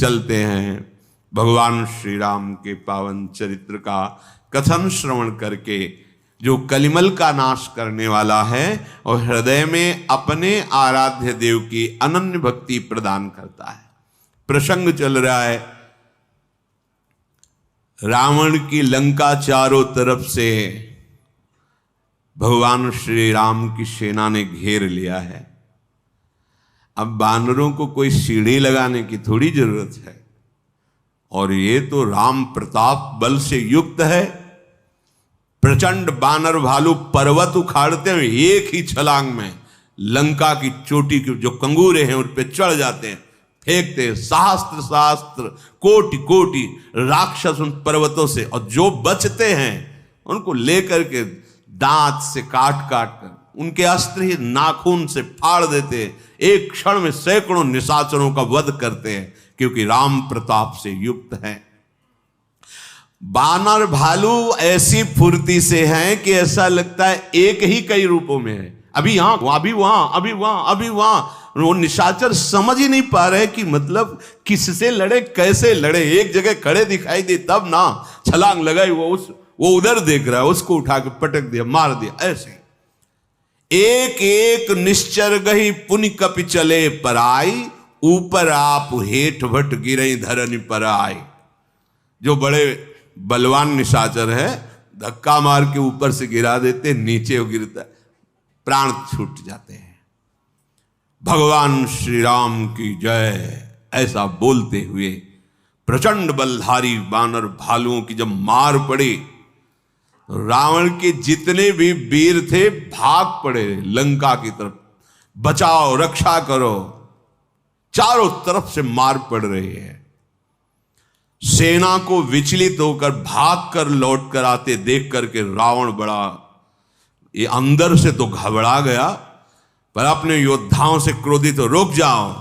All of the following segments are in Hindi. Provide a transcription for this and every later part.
चलते हैं भगवान श्री राम के पावन चरित्र का कथन श्रवण करके, जो कलिमल का नाश करने वाला है और हृदय में अपने आराध्य देव की अनन्य भक्ति प्रदान करता है। प्रसंग चल रहा है, रावण की लंका चारों तरफ से भगवान श्री राम की सेना ने घेर लिया है। अब बानरों को कोई सीढ़ी लगाने की थोड़ी जरूरत है, और ये तो राम प्रताप बल से युक्त है। प्रचंड बानर भालू पर्वत उखाड़ते हैं, एक ही छलांग में लंका की चोटी के जो कंगूरे हैं उन पे चढ़ जाते हैं, फेंकते हैं सहस्त्र सहस्त्र कोटि कोटि राक्षस उन पर्वतों से, और जो बचते हैं उनको लेकर के दांत से काट काट कर उनके अस्त्र ही नाखून से फाड़ देते हैं। एक क्षण में सैकड़ों निशाचरों का वध करते हैं, क्योंकि राम प्रताप से युक्त है। बानर भालू ऐसी फुर्ती से हैं कि ऐसा लगता है एक ही कई रूपों में है, अभी यहां अभी वहां, अभी वहां, अभी वहां। वो निशाचर समझ ही नहीं पा रहे कि मतलब किससे लड़े, कैसे लड़े। एक जगह खड़े दिखाई दे तब ना छलांग लगाई, वो उधर देख रहा है, उसको उठा के पटक दिया, मार दिया। ऐसे एक एक निश्चर गही पुनि कपि चले पराई, ऊपर आप हेठ भट गिरे धरनी पर आए। जो बड़े बलवान निशाचर है धक्का मार के ऊपर से गिरा देते, नीचे वो गिरता, प्राण छूट जाते हैं। भगवान श्री राम की जय। ऐसा बोलते हुए प्रचंड बलधारी बानर भालुओं की जब मार पड़ी, रावण के जितने भी वीर थे भाग पड़े लंका की तरफ, बचाओ रक्षा करो। चारों तरफ से मार पड़ रही है। सेना को विचलित होकर भाग कर लौट कर आते देख करके रावण बड़ा ये अंदर से तो घबरा गया, पर अपने योद्धाओं से क्रोधित हो, रुक जाओ,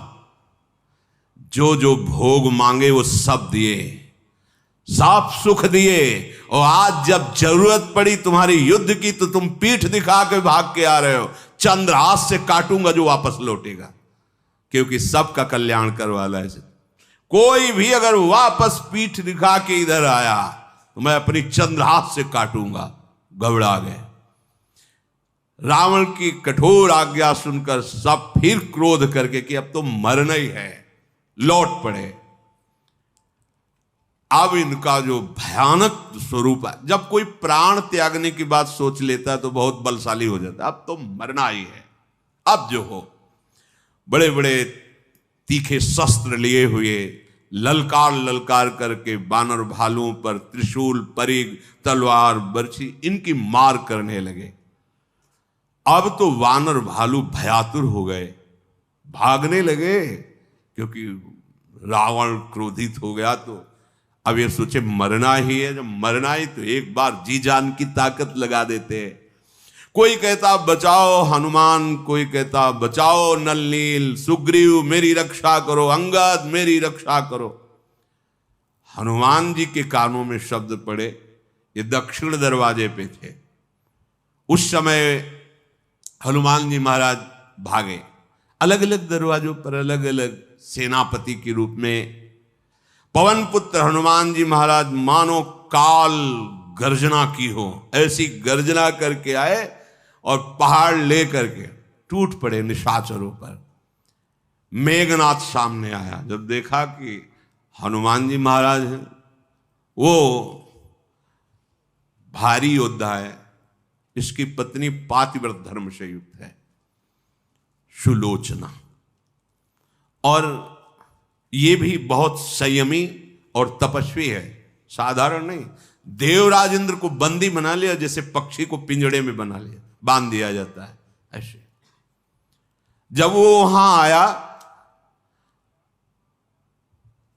जो जो भोग मांगे वो सब दिए, सब सुख दिए, और आज जब जरूरत पड़ी तुम्हारी युद्ध की तो तुम पीठ दिखा के भाग के आ रहे हो। चंद्रहास से काटूंगा जो वापस लौटेगा, क्योंकि सबका कल्याण करवाला है। कोई भी अगर वापस पीठ दिखा के इधर आया तो मैं अपनी चंद्रहास से काटूंगा। घबरा गए। रावण की कठोर आज्ञा सुनकर सब फिर क्रोध करके कि अब तो मरना ही है, लौट पड़े। अब इनका जो भयानक स्वरूप है, जब कोई प्राण त्यागने की बात सोच लेता है तो बहुत बलशाली हो जाता है। अब तो मरना ही है। अब जो हो, बड़े बड़े तीखे शस्त्र लिए हुए ललकार ललकार करके बानर भालुओं पर त्रिशूल, परिग, तलवार, बर्छी इनकी मार करने लगे। अब तो वानर भालू भयातुर हो गए, भागने लगे, क्योंकि रावण क्रोधित हो गया। तो अब ये सोचे मरना ही है, जब मरना ही तो एक बार जी जान की ताकत लगा देते हैं। कोई कहता बचाओ हनुमान, कोई कहता बचाओ नल नील, सुग्रीव मेरी रक्षा करो, अंगद मेरी रक्षा करो। हनुमान जी के कानों में शब्द पड़े, ये दक्षिण दरवाजे पे थे। उस समय हनुमान जी महाराज भागे, अलग अलग दरवाजों पर अलग अलग सेनापति के रूप में। पवन पुत्र हनुमान जी महाराज मानो काल गर्जना की हो ऐसी गर्जना करके आए और पहाड़ ले करके टूट पड़े निशाचरों पर। मेघनाथ सामने आया, जब देखा कि हनुमान जी महाराज हैं, वो भारी योद्धा है, इसकी पत्नी पातिव्रत धर्म से युक्त है, सुलोचना, और ये भी बहुत संयमी और तपस्वी है, साधारण नहीं। देवराज इंद्र को बंदी बना लिया, जैसे पक्षी को पिंजड़े में बना लिया, बांध दिया जाता है ऐसे। जब वो वहां आया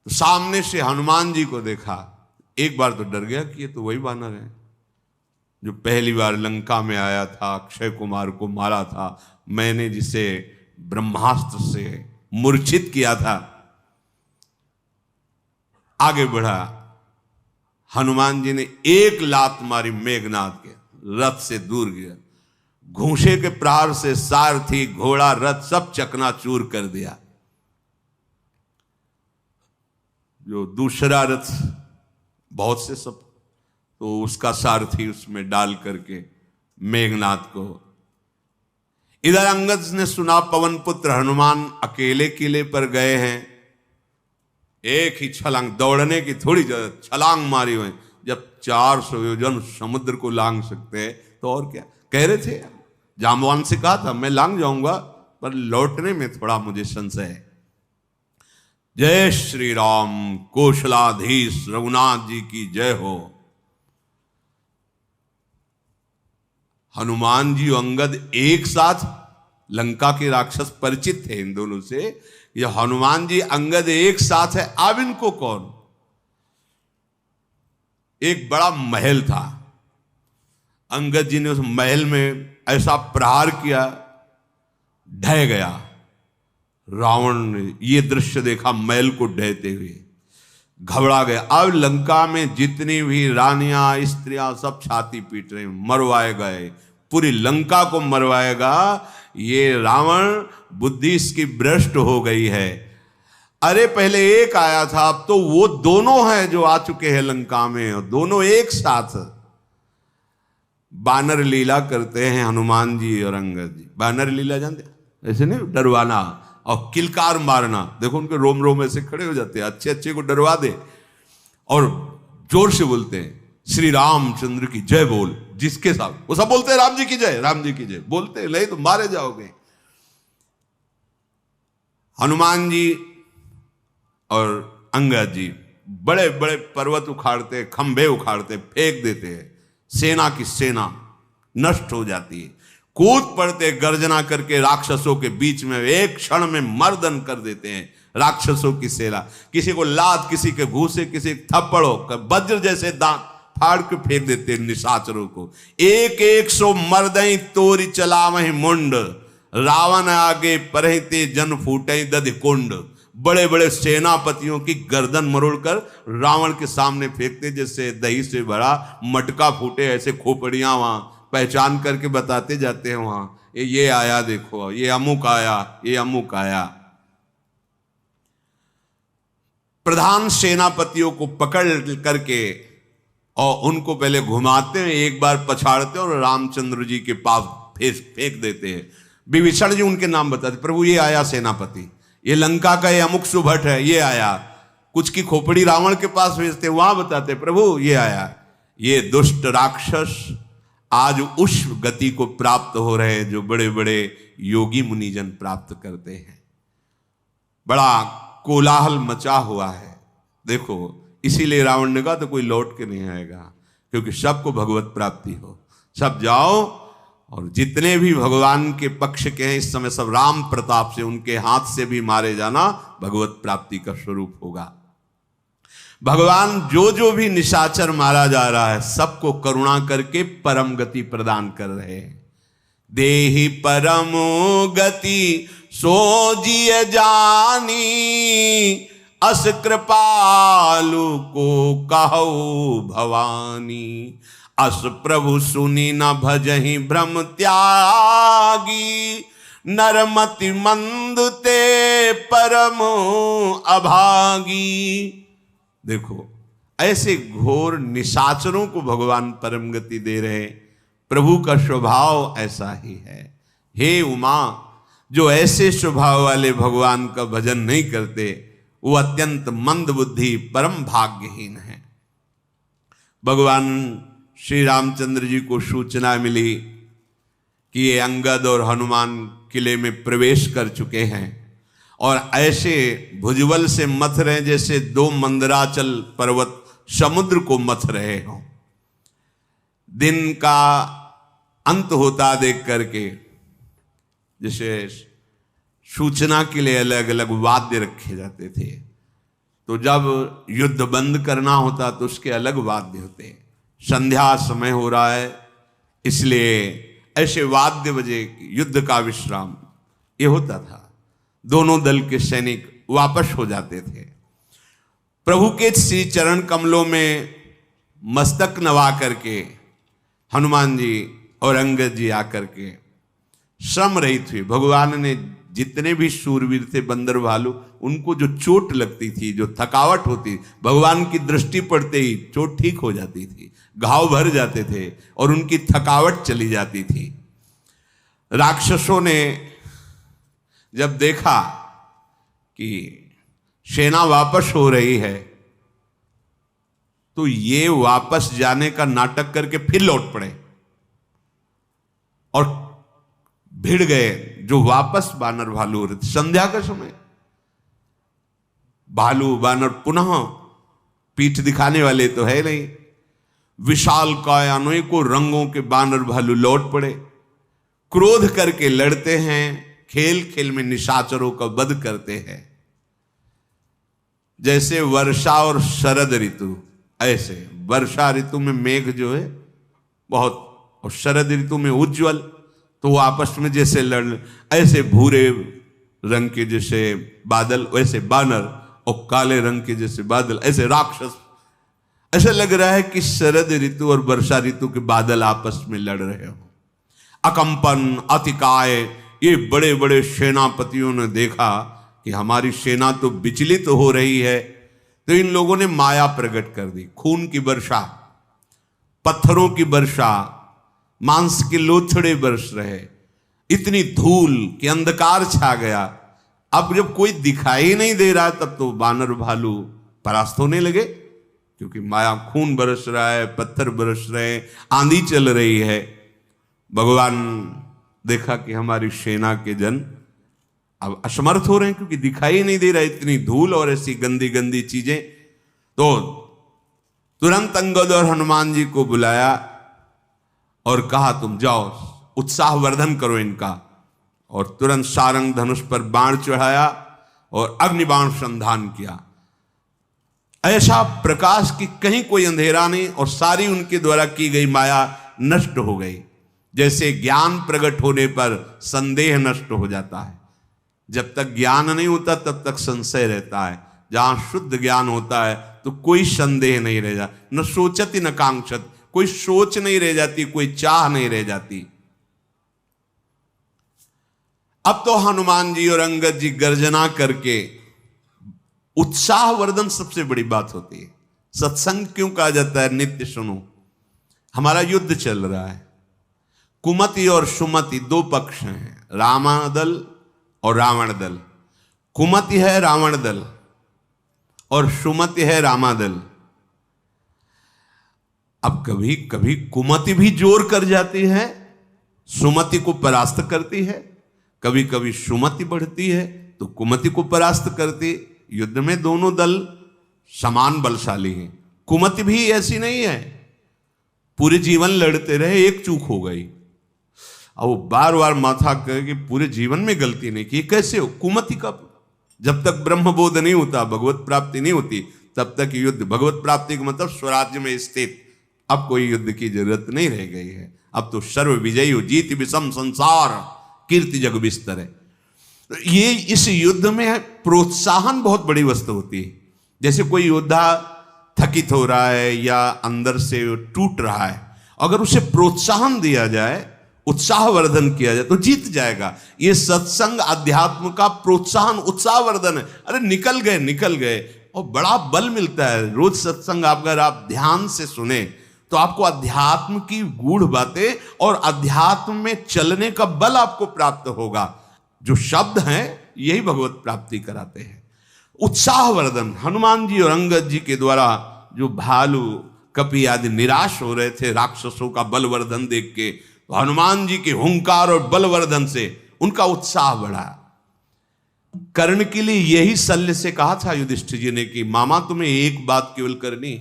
तो सामने से हनुमान जी को देखा, एक बार तो डर गया कि ये तो वही वानर है जो पहली बार लंका में आया था, अक्षय कुमार को मारा था, मैंने जिसे ब्रह्मास्त्र से मूर्छित किया था। आगे बढ़ा, हनुमान जी ने एक लात मारी मेघनाथ के, रथ से दूर गया, घूंसे के प्रहार से सारथी, घोड़ा, रथ सब चकनाचूर कर दिया। जो दूसरा रथ बहुत से सब, तो उसका सारथी उसमें डाल करके मेघनाथ को। इधर अंगद ने सुना पवन पुत्र हनुमान अकेले किले पर गए हैं, एक ही छलांग, दौड़ने की थोड़ी जरूरत, छलांग मारी हुई। जब 400 योजन समुद्र को लांग सकते हैं तो और क्या। कह रहे थे, जामवान से कहा था मैं लांग जाऊंगा, पर लौटने में थोड़ा मुझे संशय है। जय श्री राम, कौशलाधीश रघुनाथ जी की जय हो। हनुमान जी और अंगद एक साथ, लंका के राक्षस परिचित थे इन दोनों से, यह हनुमान जी अंगद एक साथ है। अब इनको कौन, एक बड़ा महल था, अंगद जी ने उस महल में ऐसा प्रहार किया, ढह गया। रावण ने ये दृश्य देखा, महल को ढहते हुए घबरा गया। अब लंका में जितनी भी रानियां स्त्रियां सब छाती पीट रही, मरवाए गए, पूरी लंका को मरवाएगा ये रावण, बुद्धि इसकी भ्रष्ट हो गई है। अरे पहले एक आया था, अब तो वो दोनों हैं जो आ चुके हैं लंका में, और दोनों एक साथ बानर लीला करते हैं हनुमान जी और अंगद जी। बानर लीला जानते, ऐसे नहीं डरवाना और किलकार मारना। देखो उनके रोम रोम ऐसे खड़े हो जाते हैं, अच्छे अच्छे को डरवा दे और जोर से बोलते हैं श्री रामचंद्र की जय बोल, जिसके साथ वो सब बोलते हैं राम जी की जय, राम जी की जय बोलते, नहीं तो मारे जाओगे। हनुमान जी और अंगद जी बड़े बड़े पर्वत उखाड़ते, खंभे उखाड़ते, फेंक देते हैं, सेना की सेना नष्ट हो जाती है। कूद पड़ते गर्जना करके राक्षसों के बीच में, एक क्षण में मर्दन कर देते हैं राक्षसों की सेना। किसी को लात, किसी के घूसे, किसी थप्पड़ों, वज्र जैसे दांत फाड़ के फेंक देते निशाचरों को। एक 100 मर्दई तोरी चला वही मुंड, रावण आगे परहते जन फूटे दधि कुंड। बड़े बड़े सेनापतियों की गर्दन मरोड़कर रावण के सामने फेंकते, जैसे दही से भरा मटका फूटे, ऐसे खोपड़ियां वहां पहचान करके बताते जाते हैं वहां, ये आया देखो, ये अमुक आया, ये अमुक आया। प्रधान सेनापतियों को पकड़ करके और उनको पहले घुमाते हैं, एक बार पछाड़ते हैं और रामचंद्र जी के पास फेंक देते हैं। विभीषण जी उनके नाम बताते, प्रभु ये आया सेनापति, ये लंका का ये अमुक सुभट है, ये आया। कुछ की खोपड़ी रावण के पास भेजते, वहां बताते प्रभु ये आया। ये दुष्ट राक्षस आज उस गति को प्राप्त हो रहे हैं जो बड़े बड़े योगी मुनिजन प्राप्त करते हैं। बड़ा कोलाहल मचा हुआ है। देखो इसीलिए रावण ने कहा तो कोई लौट के नहीं आएगा, क्योंकि सबको भगवत प्राप्ति हो, सब जाओ। और जितने भी भगवान के पक्ष के हैं इस समय सब राम प्रताप से, उनके हाथ से भी मारे जाना भगवत प्राप्ति का स्वरूप होगा। भगवान जो जो भी निशाचर मारा जा रहा है सबको करुणा करके परम गति प्रदान कर रहे हैं। देहि परम गति सो जिय जानी, अस कृपालु को कहु भवानी। अस प्रभु सुनी न भजहि भ्रम त्यागी, नरमति मंद ते परम अभागी। देखो ऐसे घोर निशाचरों को भगवान परम गति दे रहे, प्रभु का स्वभाव ऐसा ही है। हे उमा, जो ऐसे स्वभाव वाले भगवान का भजन नहीं करते वो अत्यंत मंद बुद्धि परम भाग्यहीन है। भगवान श्री रामचंद्र जी को सूचना मिली कि ये अंगद और हनुमान किले में प्रवेश कर चुके हैं और ऐसे भुजबल से मथ रहे जैसे दो मंदराचल पर्वत समुद्र को मथ रहे हों। दिन का अंत होता देख करके जैसे सूचना के लिए अलग अलग वाद्य रखे जाते थे, तो जब युद्ध बंद करना होता तो उसके अलग वाद्य होते। संध्या समय हो रहा है इसलिए ऐसे वाद्य बजे, युद्ध का विश्राम ये होता था। दोनों दल के सैनिक वापस हो जाते थे। प्रभु के श्री चरण कमलों में मस्तक नवा करके हनुमान जी और अंगद जी आकर के श्रम रहित हुए। भगवान ने जितने भी शूरवीर थे बंदर भालू, उनको जो चोट लगती थी, जो थकावट होती, भगवान की दृष्टि पड़ते ही चोट ठीक हो जाती थी, घाव भर जाते थे और उनकी थकावट चली जाती थी। राक्षसों ने जब देखा कि सेना वापस हो रही है तो ये वापस जाने का नाटक करके फिर लौट पड़े और भिड़ गए जो वापस बानर भालू हो रहे थे। संध्या का समय भालू बानर पुनः पीठ दिखाने वाले तो है नहीं, विशाल काय अनेकों रंगों के बानर भालू लौट पड़े, क्रोध करके लड़ते हैं, खेल खेल में निशाचरों का वध करते हैं। जैसे वर्षा और शरद ऋतु, ऐसे वर्षा ऋतु में मेघ जो है बहुत, और शरद ऋतु में उज्जवल, तो वो आपस में जैसे लड़, ऐसे भूरे रंग के जैसे बादल वैसे बानर, और काले रंग के जैसे बादल ऐसे राक्षस। ऐसा लग रहा है कि शरद ऋतु और वर्षा ऋतु के बादल आपस में लड़ रहे हो। अकंपन, अतिकाय, ये बड़े बड़े सेनापतियों ने देखा कि हमारी सेना तो विचलित हो रही है, तो इन लोगों ने माया प्रकट कर दी। खून की वर्षा, पत्थरों की वर्षा, मांस के लोथड़े बरस रहे, इतनी धूल कि अंधकार छा गया। अब जब कोई दिखाई नहीं दे रहा तब तो बानर भालू परास्त होने लगे, क्योंकि माया, खून बरस रहा है, पत्थर बरस रहे, आंधी चल रही है। भगवान देखा कि हमारी सेना के जन अब असमर्थ हो रहे हैं, क्योंकि दिखाई नहीं दे रहा, इतनी धूल और ऐसी गंदी गंदी चीजें। तो तुरंत अंगद और हनुमान जी को बुलाया और कहा तुम जाओ उत्साहवर्धन करो इनका, और तुरंत सारंग धनुष पर बाण चढ़ाया और अग्निबाण संधान किया। ऐसा प्रकाश कि कहीं कोई अंधेरा नहीं, और सारी उनके द्वारा की गई माया नष्ट हो गई। जैसे ज्ञान प्रकट होने पर संदेह नष्ट हो जाता है, जब तक ज्ञान नहीं होता तब तक संशय रहता है। जहां शुद्ध ज्ञान होता है तो कोई संदेह नहीं रह जाता, न सोचती न कांक्षत, कोई सोच नहीं रह जाती, कोई चाह नहीं रह जाती। अब तो हनुमान जी और अंगद जी गर्जना करके, उत्साहवर्धन सबसे बड़ी बात होती है। सत्संग क्यों कहा जाता है? नित्य सुनो। हमारा युद्ध चल रहा है, कुमति और सुमति दो पक्ष हैं, रामादल और रावण दल। कुमति है रावण दल और सुमति है रामादल। अब कभी कभी कुमति भी जोर कर जाती है, सुमति को परास्त करती है, कभी कभी सुमति बढ़ती है तो कुमति को परास्त करती। युद्ध में दोनों दल समान बलशाली हैं। कुमति भी ऐसी नहीं है, पूरे जीवन लड़ते रहे, एक चूक हो गई, अब वो बार बार माथा कहे कि पूरे जीवन में गलती नहीं की, कैसे हो? कुमति का जब तक ब्रह्मबोध नहीं होता, भगवत प्राप्ति नहीं होती, तब तक युद्ध, भगवत प्राप्ति का मतलब स्वराज्य में स्थित। अब कोई युद्ध की जरूरत नहीं रह गई है, अब तो सर्व विजयी हो, जीत विषम संसार, कीर्ति जग बिस्तर है। तो ये इस युद्ध में प्रोत्साहन बहुत बड़ी वस्तु होती है। जैसे कोई योद्धा थकित हो रहा है या अंदर से टूट रहा है, अगर उसे प्रोत्साहन दिया जाए, उत्साहवर्धन किया जाए तो जीत जाएगा। ये सत्संग अध्यात्म का प्रोत्साहन, उत्साहवर्धन है। अरे निकल गए और बड़ा बल मिलता है। रोज सत्संग अगर आप ध्यान से सुने तो आपको अध्यात्म की गूढ़ बातें और अध्यात्म में चलने का बल आपको प्राप्त होगा। जो शब्द हैं यही भगवत प्राप्ति कराते हैं। उत्साहवर्धन, हनुमान जी और अंगद जी के द्वारा जो भालू कपि आदि निराश हो रहे थे राक्षसों का बलवर्धन देख के, तो हनुमान जी के हुंकार और बलवर्धन से उनका उत्साह बढ़ा। कर्ण के लिए यही शल्य से कहा था युधिष्ठिर जी ने कि मामा तुम्हें एक बात केवल करनी,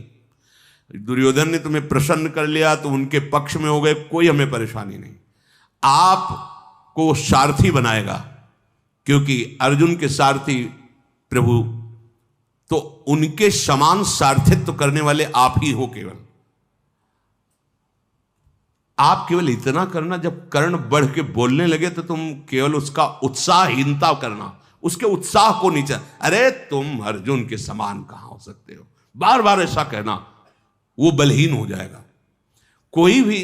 दुर्योधन ने तुम्हें प्रसन्न कर लिया तो उनके पक्ष में हो गए, कोई हमें परेशानी नहीं, आपको सारथी बनाएगा, क्योंकि अर्जुन के सारथी प्रभु, तो उनके समान सारथित्व करने वाले आप ही हो। केवल आप केवल इतना करना, जब कर्ण बढ़ के बोलने लगे तो तुम केवल उसका उत्साहहीनता करना, उसके उत्साह को नीचे, अरे तुम अर्जुन के समान कहां हो सकते हो, बार बार ऐसा कहना, वो बलहीन हो जाएगा। कोई भी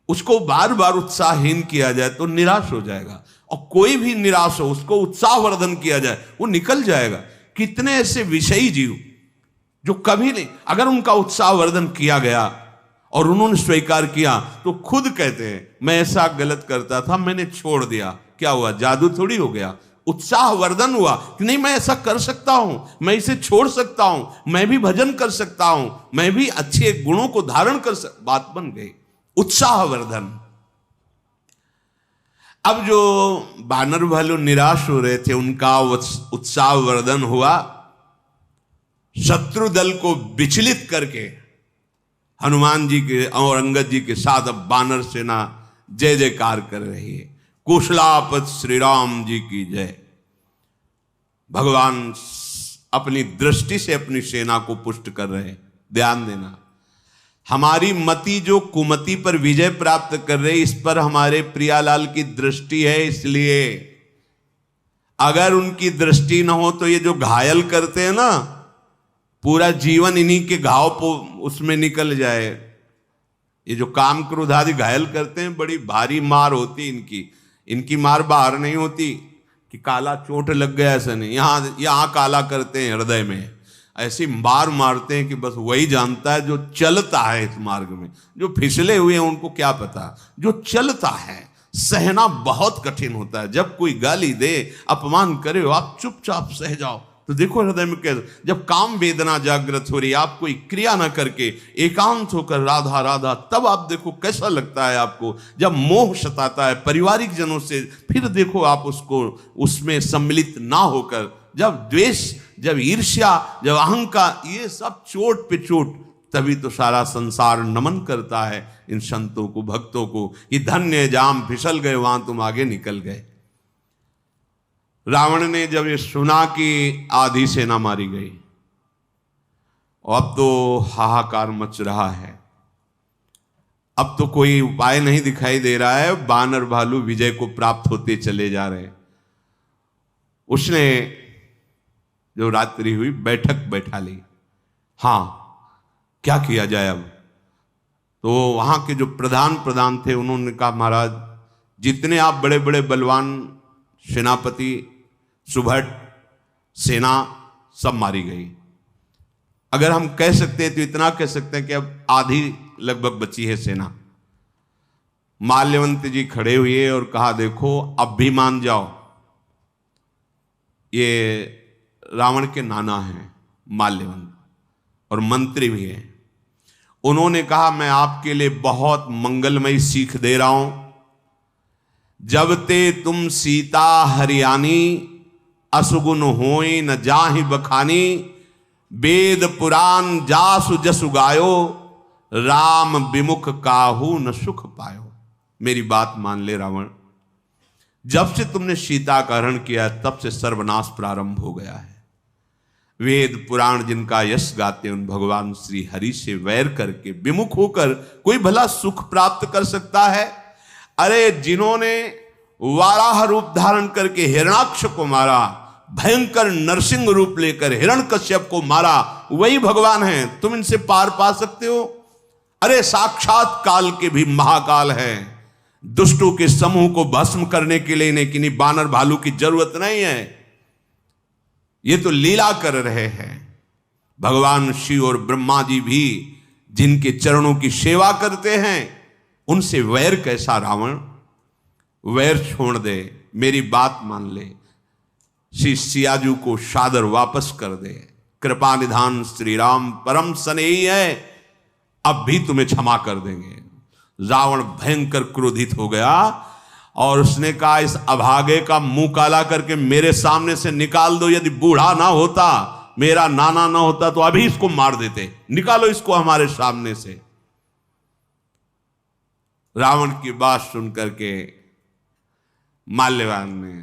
उसको बार बार उत्साहहीन किया जाए तो निराश हो जाएगा। और कोई भी निराश हो उसको उत्साहवर्धन किया जाए, वो निकल जाएगा। कितने ऐसे विषयी जीव जो कभी नहीं, अगर उनका उत्साहवर्धन किया गया और उन्होंने स्वीकार किया तो खुद कहते हैं मैं ऐसा गलत करता था, मैंने छोड़ दिया। क्या हुआ? जादू थोड़ी हो गया, उत्साहवर्धन हुआ कि नहीं मैं ऐसा कर सकता हूं, मैं इसे छोड़ सकता हूं, मैं भी भजन कर सकता हूं, मैं भी अच्छे गुणों को धारण कर बात बन गई, उत्साहवर्धन। अब जो बानर भालू निराश हो रहे थे उनका उत्साहवर्धन हुआ। शत्रु दल को विचलित करके हनुमान जी के और अंगद जी के साथ अब बानर सेना जय जयकार कर रही है। कुशलापत श्री राम जी की जय। भगवान अपनी दृष्टि से अपनी सेना को पुष्ट कर रहे हैं। ध्यान देना, हमारी मति जो कुमति पर विजय प्राप्त कर रही, इस पर हमारे प्रियालाल की दृष्टि है। इसलिए अगर उनकी दृष्टि न हो तो ये जो घायल करते हैं ना, पूरा जीवन इन्हीं के घाव उसमें निकल जाए। ये जो काम क्रोध आदि घायल करते हैं, बड़ी भारी मार होती इनकी मार बाहर नहीं होती कि काला चोट लग गया, ऐसा नहीं। यहाँ काला करते हैं हृदय में, ऐसी मार मारते हैं कि बस वही जानता है जो चलता है इस मार्ग में। जो फिसले हुए हैं उनको क्या पता, जो चलता है सहना बहुत कठिन होता है। जब कोई गाली दे, अपमान करे, आप चुपचाप सह जाओ तो देखो हृदय में कैसे, जब काम वेदना जागृत हो रही, आप कोई क्रिया ना करके एकांत होकर राधा राधा, तब आप देखो कैसा लगता है आपको। जब मोह सताता है पारिवारिक जनों से, फिर देखो आप उसको उसमें सम्मिलित ना होकर, जब द्वेष, जब ईर्ष्या, जब अहंकार, ये सब चोट पे चोट, तभी तो सारा संसार नमन करता है इन संतों को, भक्तों को कि धन्य जाम फिसल गए, वहां तुम आगे निकल गए। रावण ने जब ये सुना कि आधी सेना मारी गई, अब तो हाहाकार मच रहा है, अब तो कोई उपाय नहीं दिखाई दे रहा है, बानर भालू विजय को प्राप्त होते चले जा रहे। उसने जो रात्रि हुई बैठक बैठा ली, हाँ क्या किया जाए अब। तो वहां के जो प्रधान थे उन्होंने कहा महाराज, जितने आप बड़े बड़े बलवान सेनापति, सुभट, सेना सब मारी गई। अगर हम कह सकते हैं तो इतना कह सकते हैं कि अब आधी लगभग बची है सेना। माल्यवंत जी खड़े हुए और कहा देखो अब भी मान जाओ। ये रावण के नाना हैं माल्यवंत, और मंत्री भी हैं। उन्होंने कहा मैं आपके लिए बहुत मंगलमयी सीख दे रहा हूं। जब ते तुम सीता हरियाणी, असुगुन होई न जाहि बखानी, वेद पुराण जासु जसु गायो, राम विमुख काहू न सुख पायो। मेरी बात मान ले रावण, जब से तुमने सीता का हरण किया तब से सर्वनाश प्रारंभ हो गया है। वेद पुराण जिनका यश गाते उन भगवान श्री हरि से वैर करके, विमुख होकर कोई भला सुख प्राप्त कर सकता है? अरे जिन्होंने वाराह रूप धारण करके हिरणाक्ष को मारा, भयंकर नरसिंह रूप लेकर हिरण्यकश्यप को मारा, वही भगवान हैं। तुम इनसे पार पा सकते हो? अरे साक्षात काल के भी महाकाल है। दुष्टों के समूह को भस्म करने के लिए इन्हें किन्हीं बानर भालू की जरूरत नहीं है। ये तो लीला कर रहे हैं। भगवान शिव और ब्रह्मा जी भी जिनके चरणों की सेवा करते हैं, उनसे वैर कैसा रावण? वैर छोड़ दे, मेरी बात मान ले, श्री सियाजू को सादर वापस कर दे। कृपा निधान श्री राम परम स्नेही है, अब भी तुम्हें क्षमा कर देंगे। रावण भयंकर क्रोधित हो गया और उसने कहा इस अभागे का मुंह काला करके मेरे सामने से निकाल दो। यदि बूढ़ा ना होता, मेरा नाना ना होता तो अभी इसको मार देते। निकालो इसको हमारे सामने से। रावण की बात सुनकर के माल्यवान ने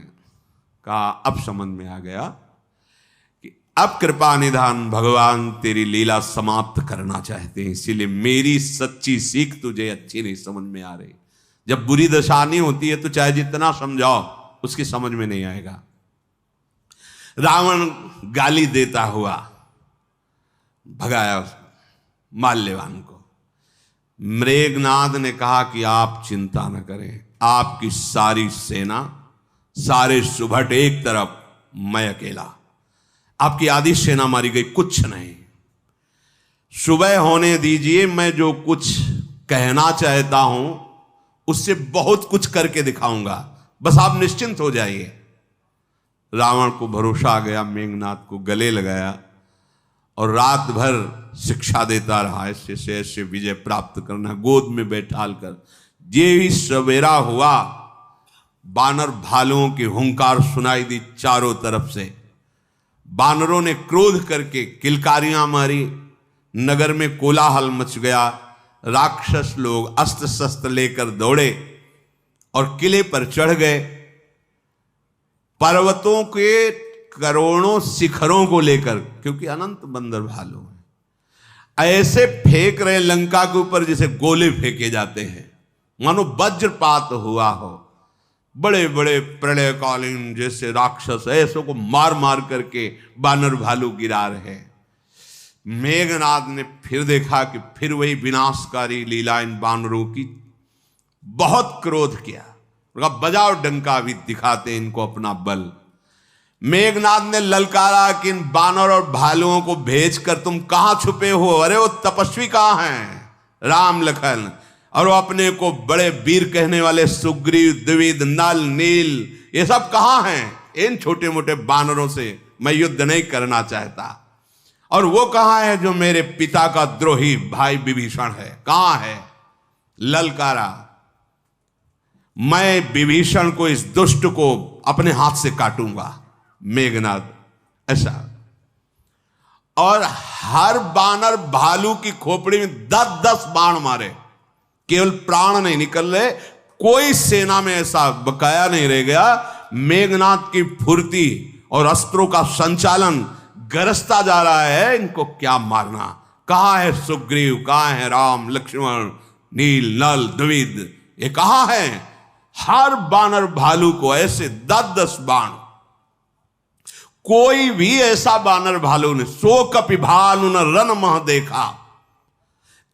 कहा अब समझ में आ गया कि अब कृपा निधान भगवान तेरी लीला समाप्त करना चाहते हैं, इसीलिए मेरी सच्ची सीख तुझे अच्छी नहीं समझ में आ रही। जब बुरी दशा नहीं होती है तो चाहे जितना समझाओ उसकी समझ में नहीं आएगा। रावण गाली देता हुआ भगाया माल्यवान को। मेघनाद ने कहा कि आप चिंता न करें, आपकी सारी सेना सारे सुभट एक तरफ, मैं अकेला। आपकी आधी सेना मारी गई, कुछ नहीं। सुबह होने दीजिए, मैं जो कुछ कहना चाहता हूं उससे बहुत कुछ करके दिखाऊंगा, बस आप निश्चिंत हो जाइए। रावण को भरोसा आ गया, मेघनाद को गले लगाया और रात भर शिक्षा देता रहा, ऐसे से ऐसे विजय प्राप्त करना, गोद में बैठाल कर। ये ही सवेरा हुआ, बानर भालुओं की हुंकार सुनाई दी चारों तरफ से। बानरों ने क्रोध करके किलकारियां मारी, नगर में कोलाहल मच गया। राक्षस लोग अस्त्र शस्त्र लेकर दौड़े और किले पर चढ़ गए। पर्वतों के करोड़ों शिखरों को लेकर, क्योंकि अनंत बंदर भालू हैं, ऐसे फेंक रहे लंका के ऊपर जैसे गोले फेंके जाते हैं, मानो वज्रपात हुआ हो। बड़े बड़े प्रलयकालीन जैसे राक्षस ऐसों को मार मार करके बानर भालू गिरा रहे। मेघनाद ने फिर देखा कि फिर वही विनाशकारी लीला इन बानरों की। बहुत क्रोध किया, बजाओ डंका, भी दिखाते इनको अपना बल। मेघनाद ने ललकारा कि इन बानर और भालुओं को भेजकर तुम कहां छुपे हो? अरे वो तपस्वी कहां हैं? राम लखन। और वो अपने को बड़े वीर कहने वाले सुग्रीव, द्विविद, नल, नील, ये सब कहां हैं? इन छोटे मोटे बानरों से मैं युद्ध नहीं करना चाहता। और वो कहां है जो मेरे पिता का द्रोही भाई विभीषण है? कहां है? ललकारा, मैं विभीषण को, इस दुष्ट को अपने हाथ से काटूंगा। मेघनाद ऐसा। और हर बानर भालू की खोपड़ी में 10-10 बाण मारे, केवल प्राण नहीं निकल रहे। कोई सेना में ऐसा बकाया नहीं रह गया। मेघनाद की फुर्ती और अस्त्रों का संचालन गरजता जा रहा है। इनको क्या मारना? कहां है सुग्रीव? कहां है राम, लक्ष्मण, नील, नल, द्विविद? ये कहां है? हर बानर भालू को ऐसे 10-10 बाण। कोई भी ऐसा बानर भालू ने सो कपि भालू न रन मह देखा,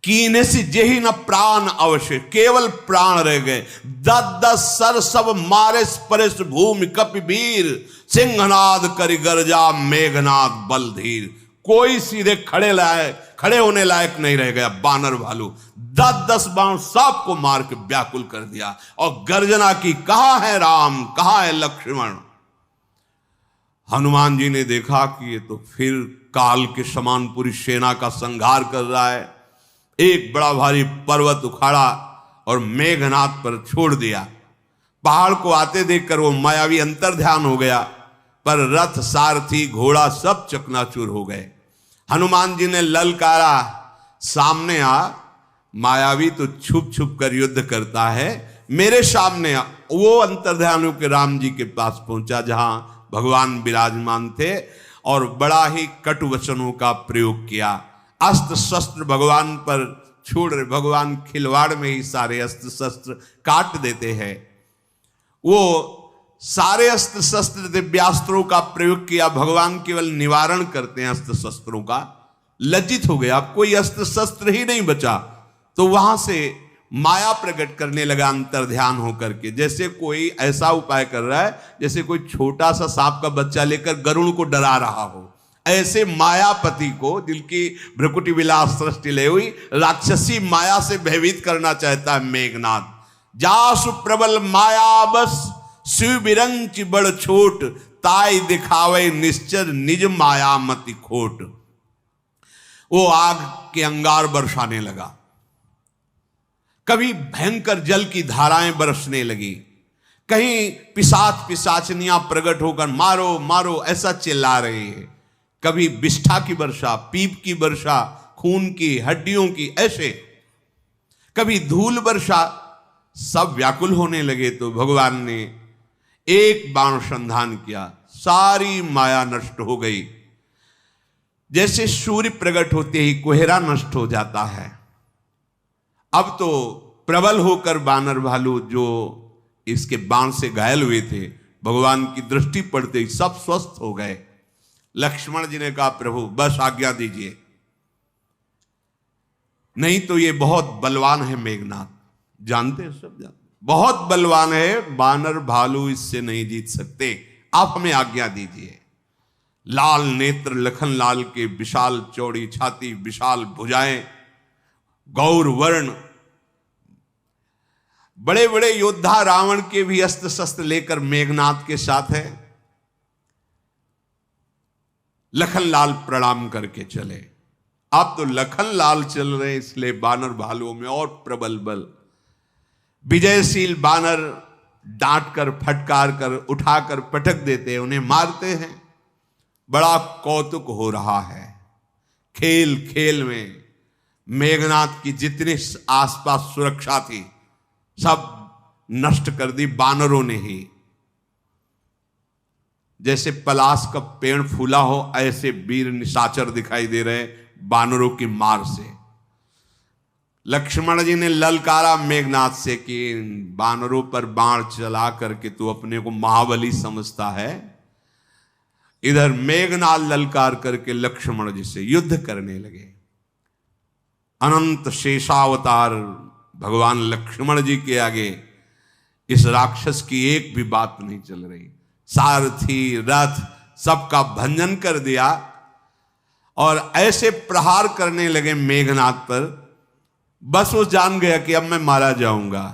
कीने से जेही न प्राण अवश्य, केवल प्राण रह गए। 10-10 सर सब मारे परस भूमि कपि वीर, सिंहनाद करि गर्जा मेघनाद बलधीर। कोई सीधे खड़े होने लायक नहीं रह गया। बानर भालू 10-10 बाण सबको मार के व्याकुल कर दिया और गर्जना की, कहां है राम, कहां है लक्ष्मण? हनुमान जी ने देखा कि ये तो फिर काल के समान पूरी सेना का संहार कर रहा है। एक बड़ा भारी पर्वत उखाड़ा और मेघनाद पर छोड़ दिया। पहाड़ को आते देखकर वो मायावी अंतर्ध्यान हो गया, पर रथ, सारथी, घोड़ा सब चकनाचूर हो गए। हनुमान जी ने ललकारा, सामने आ। मायावी तो छुप छुप कर युद्ध करता है, मेरे सामने आ। वो अंतर्ध्यान होकर राम जी के पास पहुंचा जहां भगवान विराजमान थे और बड़ा ही कटु वचनों का प्रयोग किया। अस्त्र शस्त्र भगवान पर छोड़ रहे, भगवान खिलवाड़ में ही सारे अस्त्र शस्त्र काट देते हैं। वो सारे अस्त्र शस्त्र दिव्यास्त्रों का प्रयोग किया, भगवान केवल निवारण करते हैं अस्त्र शस्त्रों का। लज्जित हो गया, अब कोई अस्त्र शस्त्र ही नहीं बचा। तो वहां से माया प्रकट करने लगा अंतर्ध्यान होकर के, जैसे कोई ऐसा उपाय कर रहा है जैसे कोई छोटा सा सांप का बच्चा लेकर गरुड़ को डरा रहा हो। ऐसे मायापति को, जिनकी भ्रकुटी विलास सृष्टि ले हुई, राक्षसी माया से भयभीत करना चाहता है मेघनाद। जासु प्रबल माया बस, शिव बिरंच बड़ छोट, ताई दिखावे निश्चर निज माया मति खोट। वो आग के अंगार बरसाने लगा, कभी भयंकर जल की धाराएं बरसने लगी, कहीं पिशाच पिशाचनियां प्रकट होकर मारो मारो ऐसा चिल्ला रही है। कभी विष्ठा की वर्षा, पीप की वर्षा, खून की, हड्डियों की, ऐसे कभी धूल वर्षा। सब व्याकुल होने लगे तो भगवान ने एक बाण संधान किया, सारी माया नष्ट हो गई। जैसे सूर्य प्रकट होते ही कोहरा नष्ट हो जाता है। अब तो प्रबल होकर बानर भालू जो इसके बाण से घायल हुए थे, भगवान की दृष्टि पड़ते ही सब स्वस्थ हो गए। लक्ष्मण जी ने कहा, प्रभु बस आज्ञा दीजिए, नहीं तो ये बहुत बलवान है मेघनाद। जानते हैं, सब जानते। बहुत बलवान है, बानर भालू इससे नहीं जीत सकते, आप हमें आज्ञा दीजिए। लाल नेत्र लखन लाल के, विशाल चौड़ी छाती, विशाल भुजाएं, गौर वर्ण, बड़े बड़े योद्धा रावण के भी अस्त्र शस्त्र लेकर मेघनाथ के साथ है। लखन लाल प्रणाम करके चले। आप तो लखन लाल चल रहे हैं, इसलिए बानर भालुओं में और प्रबल बल। विजयशील बानर डांट कर, फटकार कर, उठाकर पटक देते हैं, उन्हें मारते हैं। बड़ा कौतुक हो रहा है। खेल खेल में मेघनाथ की जितनी आसपास सुरक्षा थी सब नष्ट कर दी बानरों ने ही। जैसे पलाश का पेड़ फूला हो, ऐसे वीर निशाचर दिखाई दे रहे बानरों की मार से। लक्ष्मण जी ने ललकारा मेघनाथ से कि बानरों पर बाण चला करके तू अपने को महाबली समझता है। इधर मेघनाथ ललकार करके लक्ष्मण जी से युद्ध करने लगे। अनंत शेषावतार भगवान लक्ष्मण जी के आगे इस राक्षस की एक भी बात नहीं चल रही। सारथी रथ सबका भंजन कर दिया और ऐसे प्रहार करने लगे मेघनाथ पर, बस वो जान गया कि अब मैं मारा जाऊंगा,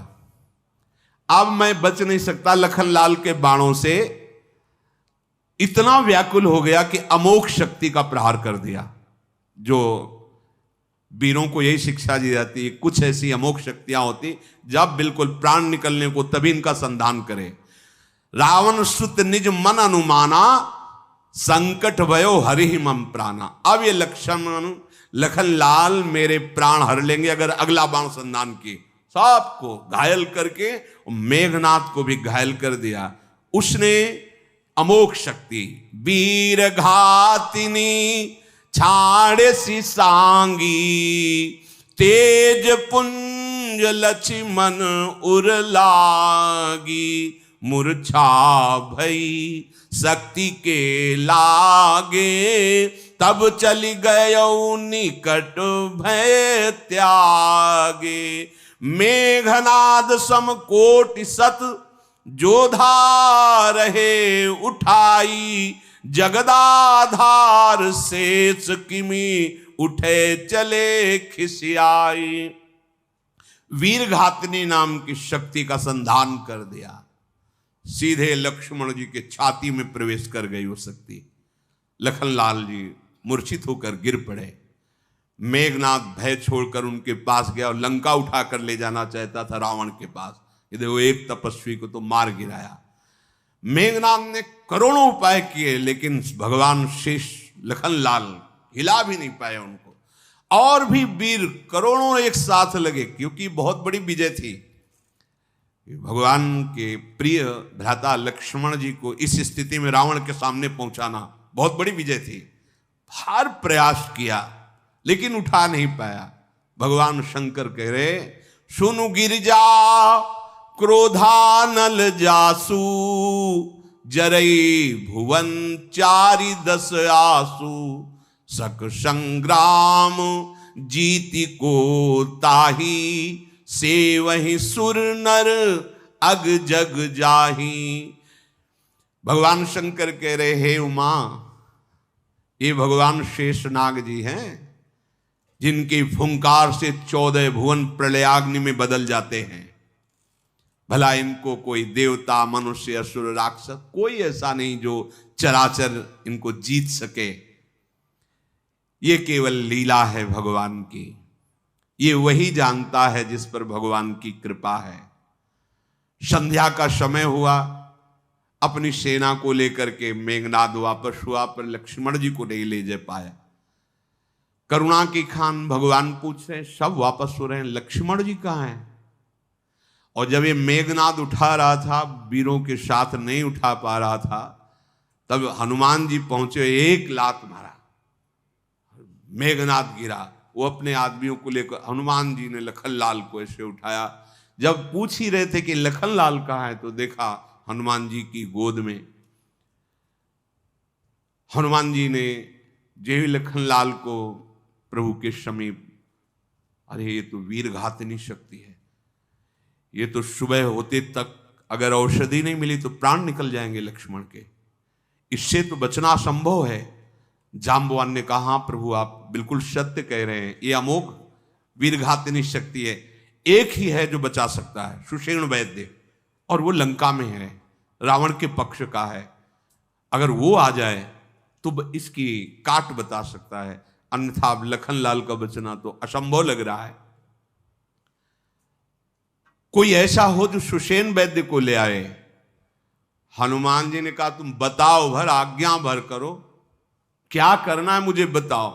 अब मैं बच नहीं सकता। लखनलाल के बाणों से इतना व्याकुल हो गया कि अमोघ शक्ति का प्रहार कर दिया। जो वीरों को यही शिक्षा दी जाती है, कुछ ऐसी अमोघ शक्तियां होती जब बिल्कुल प्राण निकलने को तभी इनका संधान करे। रावण सुत निज मन अनुमाना, संकट भयो हरि मम प्राणा। अब ये लखनलाल मेरे प्राण हर लेंगे अगर अगला बाण संधान की। सबको घायल करके मेघनाथ को भी घायल कर दिया। उसने अमोघ शक्ति वीर घातिनी छाड़े सी सांगी, तेज पुंज लक्ष्मण उरलागी, मूर्छा भई शक्ति के लागे, तब चली गयो निकट भय त्यागे। मेघनाद सम कोटि सत जोधा रहे उठाई, जगदाधार शेष किमी उठे चले खिसियाई। वीरघातनी नाम की शक्ति का संधान कर दिया। सीधे लक्ष्मण जी के छाती में प्रवेश कर गई वो शक्ति। लखनलाल जी मूर्छित होकर गिर पड़े। मेघनाथ भय छोड़कर उनके पास गया और लंका उठाकर ले जाना चाहता था रावण के पास। यदि वो एक तपस्वी को तो मार गिराया। मेघनाथ ने करोड़ों उपाय किए लेकिन भगवान शेष लखनलाल हिला भी नहीं पाए उनको। और भी वीर करोड़ों एक साथ लगे क्योंकि बहुत बड़ी विजय थी। भगवान के प्रिय भ्राता लक्ष्मण जी को इस स्थिति में रावण के सामने पहुंचाना बहुत बड़ी विजय थी। हर प्रयास किया लेकिन उठा नहीं पाया। भगवान शंकर कह रहे, सुनु गिरिजा क्रोधानल जासु, जरई भुवन चारि दस आसु, सक संग्राम जीति को ताही, से वही सुर नर अग जग जाही। भगवान शंकर कह रहे, हे उमा, ये भगवान शेषनाग जी हैं जिनकी फुंकार से 14 भुवन प्रलयाग्नि में बदल जाते हैं। भला इनको कोई देवता मनुष्य असुर राक्षस कोई ऐसा नहीं जो चराचर इनको जीत सके। ये केवल लीला है भगवान की। ये वही जानता है जिस पर भगवान की कृपा है। संध्या का समय हुआ, अपनी सेना को लेकर के मेघनाद वापस हुआ पर लक्ष्मण जी को नहीं ले जा पाया। करुणा की खान भगवान पूछ रहे, सब वापस हो रहे हैं, लक्ष्मण जी कहाँ हैं? और जब ये मेघनाद उठा रहा था, वीरों के साथ नहीं उठा पा रहा था, तब हनुमान जी पहुंचे, एक लात मारा, मेघनाद गिरा। वो अपने आदमियों को लेकर हनुमान जी ने लखनलाल को ऐसे उठाया। जब पूछ ही रहे थे कि लखनलाल कहाँ है तो देखा हनुमान जी की गोद में। हनुमान जी ने जो लखनलाल को प्रभु के समीप, अरे ये तो वीरघातनी शक्ति है, ये तो सुबह होते तक अगर औषधि नहीं मिली तो प्राण निकल जाएंगे लक्ष्मण के, इससे तो बचना असंभव है। जाम्बवान ने कहा, हाँ प्रभु आप बिल्कुल सत्य कह रहे हैं, ये अमोघ वीरघातिनी शक्ति है, एक ही है जो बचा सकता है, सुषेण वैद्य, और वो लंका में है, रावण के पक्ष का है। अगर वो आ जाए तो इसकी काट बता सकता है, अन्यथा अब लखनलाल का बचना तो असंभव लग रहा है। कोई ऐसा हो जो सुषेण वैद्य को ले आए। हनुमान जी ने कहा, तुम बताओ भर, आज्ञा भर करो, क्या करना है मुझे बताओ।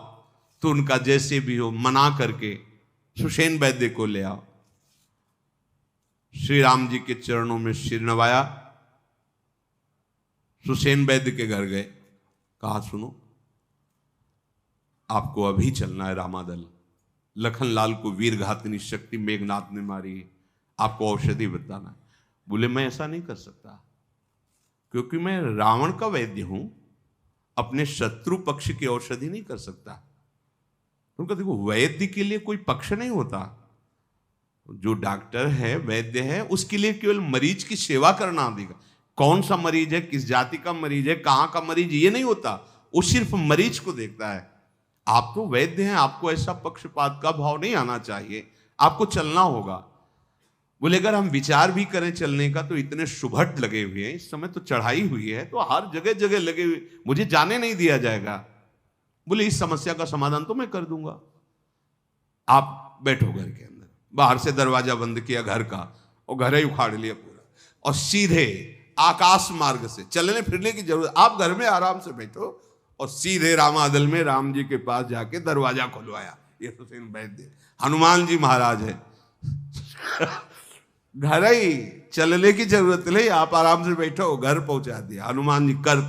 तो उनका जैसे भी हो मना करके सुषेण वैद्य को ले आओ। श्री राम जी के चरणों में सिर नवाया, सुषेण वैद्य के घर गए, कहा सुनो आपको अभी चलना है रामादल, लखनलाल को वीरघातिनी शक्ति मेघनाथ ने मारी है, आपको औषधि बताना है। बोले मैं ऐसा नहीं कर सकता, क्योंकि मैं रावण का वैद्य हूं, अपने शत्रु पक्ष की औषधि नहीं कर सकता। उनका देखो वैद्य के लिए कोई पक्ष नहीं होता, जो डॉक्टर है वैद्य है उसके लिए केवल मरीज की सेवा करना देगा। कौन सा मरीज है, किस जाति का मरीज है, कहां का मरीज, ये नहीं होता, वो सिर्फ मरीज को देखता है। आप तो वैद्य हैं, आपको ऐसा पक्षपात का भाव नहीं आना चाहिए, आपको चलना होगा। बोले अगर हम विचार भी करें चलने का तो इतने सुभट लगे हुए हैं, इस समय तो चढ़ाई हुई है, तो हर जगह जगह लगे हुए, मुझे जाने नहीं दिया जाएगा। बोले इस समस्या का समाधान तो मैं कर दूंगा, आप बैठो घर के अंदर। बाहर से दरवाजा बंद किया घर का, और घर ही उखाड़ लिया पूरा, और सीधे आकाश मार्ग से, चलने फिरने की जरूरत, आप घर में आराम से बैठो, और सीधे रामादल में राम जी के पास जाके दरवाजा खुलवाया। ये सुषेण वैद्य हनुमान जी महाराज है। घर ही, चलने की जरूरत नहीं, आप आराम से बैठो, घर पहुंचा दिया। हनुमान जी कर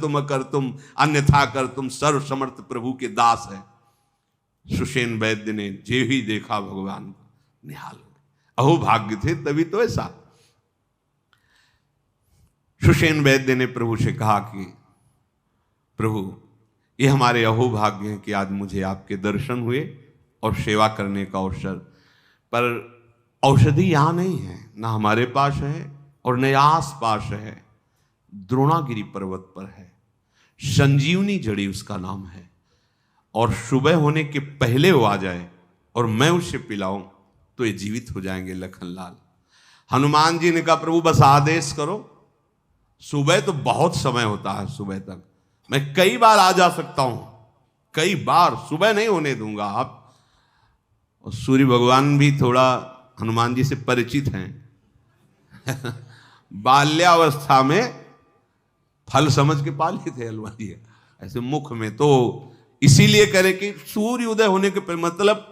तुम अन्यथा कर तुम, सर्व समर्थ प्रभु के दास है। सुषेण वैद्य ने जे ही देखा भगवान को निहाल हो गए। अहो भाग्य थे तभी तो ऐसा। सुषेण वैद्य ने प्रभु से कहा कि प्रभु ये हमारे अहो भाग्य हैं कि आज मुझे आपके दर्शन हुए और सेवा करने का अवसर, पर औषधि यहां नहीं है, ना हमारे पास है और न आस पास है, द्रोणागिरी पर्वत पर है, संजीवनी जड़ी उसका नाम है, और सुबह होने के पहले वो आ जाए और मैं उसे पिलाऊं तो ये जीवित हो जाएंगे लखनलाल। हनुमान जी ने कहा प्रभु बस आदेश करो, सुबह तो बहुत समय होता है, सुबह तक मैं कई बार आ जा सकता हूं, कई बार, सुबह नहीं होने दूंगा आप। और सूर्य भगवान भी थोड़ा हनुमान जी से परिचित हैं। बाल्यावस्था में फल समझ के पाले थे हनुमान जी ऐसे मुख में, तो इसीलिए करे कि सूर्य उदय होने के मतलब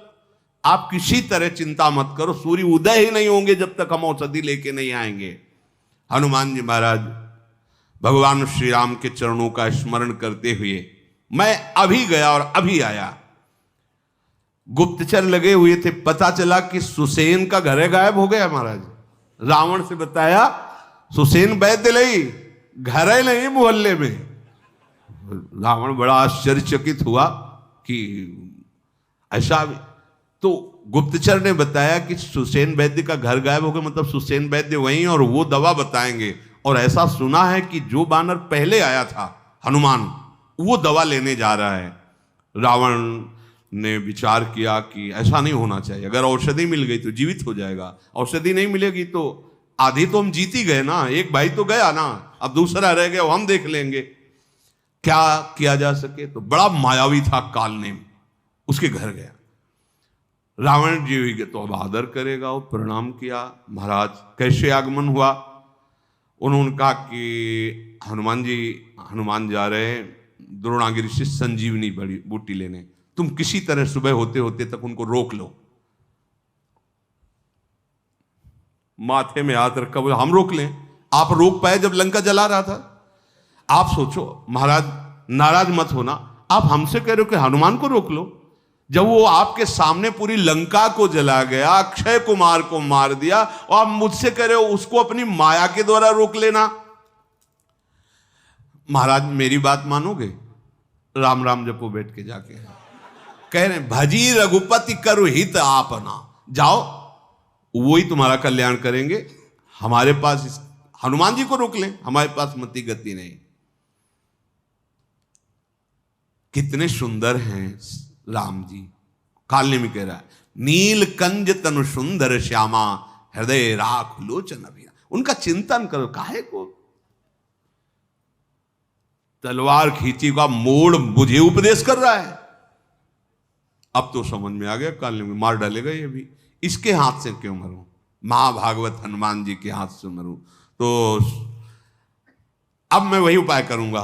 आप किसी तरह चिंता मत करो, सूर्य उदय ही नहीं होंगे जब तक हम औषधि लेके नहीं आएंगे। हनुमान जी महाराज भगवान श्री राम के चरणों का स्मरण करते हुए, मैं अभी गया और अभी आया। गुप्तचर लगे हुए थे, पता चला कि सुषेण का घर गायब हो गया महाराज। रावण से बताया सुषेण वैद्य नहीं, घर ही नहीं मोहल्ले में। रावण बड़ा आश्चर्यचकित हुआ कि ऐसा, तो गुप्तचर ने बताया कि सुषेण वैद्य का घर गायब हो गया, मतलब सुषेण वैद्य वहीं और वो दवा बताएंगे। और ऐसा सुना है कि जो बानर पहले आया था हनुमान, वो दवा लेने जा रहा है। रावण ने विचार किया कि ऐसा नहीं होना चाहिए, अगर औषधि मिल गई तो जीवित हो जाएगा, औषधि नहीं मिलेगी तो आधी तो हम जीत ही गए ना, एक भाई तो गया ना, अब दूसरा रह गया, वो हम देख लेंगे क्या किया जा सके। तो बड़ा मायावी था कालनेम, उसके घर गया। रावण जी तो अब आदर करेगा, वो प्रणाम किया। महाराज कैसे आगमन हुआ? उन्होंने कहा कि हनुमान जा रहे हैं द्रोणागिरी से संजीवनी बूटी लेने, तुम किसी तरह सुबह होते होते तक उनको रोक लो। माथे में हाथ रखा, बोले हम रोक लें? आप रोक पाए जब लंका जला रहा था? आप सोचो महाराज, नाराज मत होना, आप हमसे कह रहे हो कि हनुमान को रोक लो, जब वो आपके सामने पूरी लंका को जला गया, अक्षय कुमार को मार दिया, और आप मुझसे कह रहे हो उसको अपनी माया के द्वारा रोक लेना। महाराज मेरी बात मानोगे? राम राम जपो बैठ के जाके, कह रहे भजी रघुपति करु हित आपना, जाओ वो ही तुम्हारा कल्याण करेंगे, हमारे पास हनुमान जी को रोक लें, हमारे पास मति गति नहीं। कितने सुंदर हैं राम जी। काल्य में कह रहा है, नील कंज तनु सुंदर श्यामा, हृदय राख लोचन अभिया। उनका चिंतन करो, काहे को तलवार खींची का मोड़ मुझे उपदेश कर रहा है। अब तो समझ में आ गया, काल्य में मार डालेगा ये भी, इसके हाथ से क्यों मरूं, महाभागवत हनुमान जी के हाथ से मरूं। तो अब मैं वही उपाय करूंगा,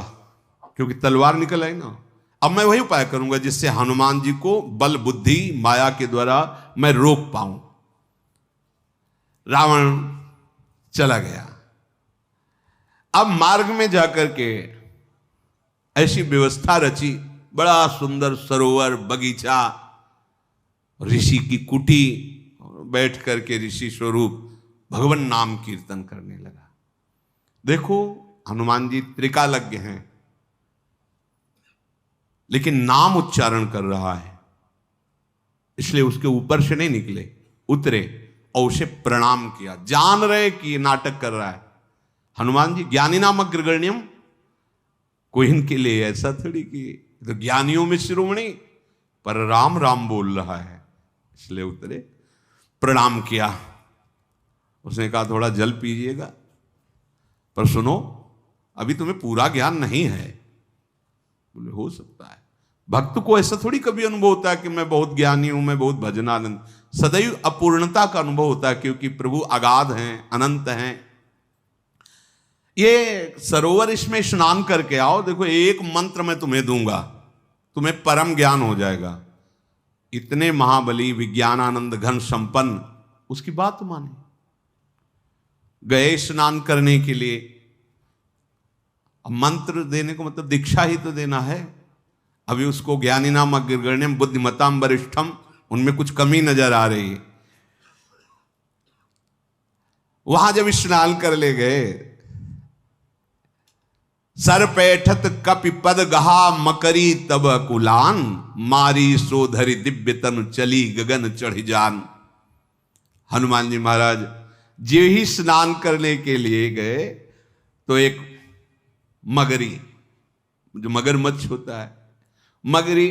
क्योंकि तलवार निकल आई ना। अब मैं वही उपाय करूंगा जिससे हनुमान जी को बल बुद्धि माया के द्वारा मैं रोक पाऊं। रावण चला गया। अब मार्ग में जाकर के ऐसी व्यवस्था रची, बड़ा सुंदर सरोवर, बगीचा, ऋषि की कुटी, बैठ करके ऋषि स्वरूप भगवान नाम कीर्तन करने लगा। देखो हनुमान जी त्रिकालज्ञ हैं, लेकिन नाम उच्चारण कर रहा है, इसलिए उसके ऊपर से नहीं निकले, उतरे और उसे प्रणाम किया। जान रहे कि ये नाटक कर रहा है हनुमान जी। ज्ञानी नाम अग्रगण्यम, कोई इनके लिए ऐसा थोड़ी कि तो ज्ञानियों में शिरोमणि, पर राम राम बोल रहा है, इसलिए उतरे, प्रणाम किया। उसने कहा थोड़ा जल पीजिएगा, पर सुनो अभी तुम्हें पूरा ज्ञान नहीं है। बोले हो सकता है, भक्त को ऐसा थोड़ी कभी अनुभव होता है कि मैं बहुत ज्ञानी हूं, मैं बहुत भजनानंद। सदैव अपूर्णता का अनुभव होता है, क्योंकि प्रभु अगाध हैं, अनंत हैं। ये सरोवर, इसमें स्नान करके आओ, देखो एक मंत्र मैं तुम्हें दूंगा, तुम्हें परम ज्ञान हो जाएगा। इतने महाबली विज्ञानानंद घन संपन्न, उसकी बात माने, गए स्नान करने के लिए। अब मंत्र देने को मतलब दीक्षा ही तो देना है। अभी उसको ज्ञानी नाम अग्रगण्यम बुद्धिमताम वरिष्ठम, उनमें कुछ कमी नजर आ रही है। वहां जब स्नान कर ले गए, सर पैठत कपि पद गहा मकरी तब कुलान, मारी सोधरी दिव्य तनु चली गगन चढ़ जान। हनुमान जी महाराज जे ही स्नान करने के लिए गए तो एक मगरी, जो मगरमच्छ होता है, मगरी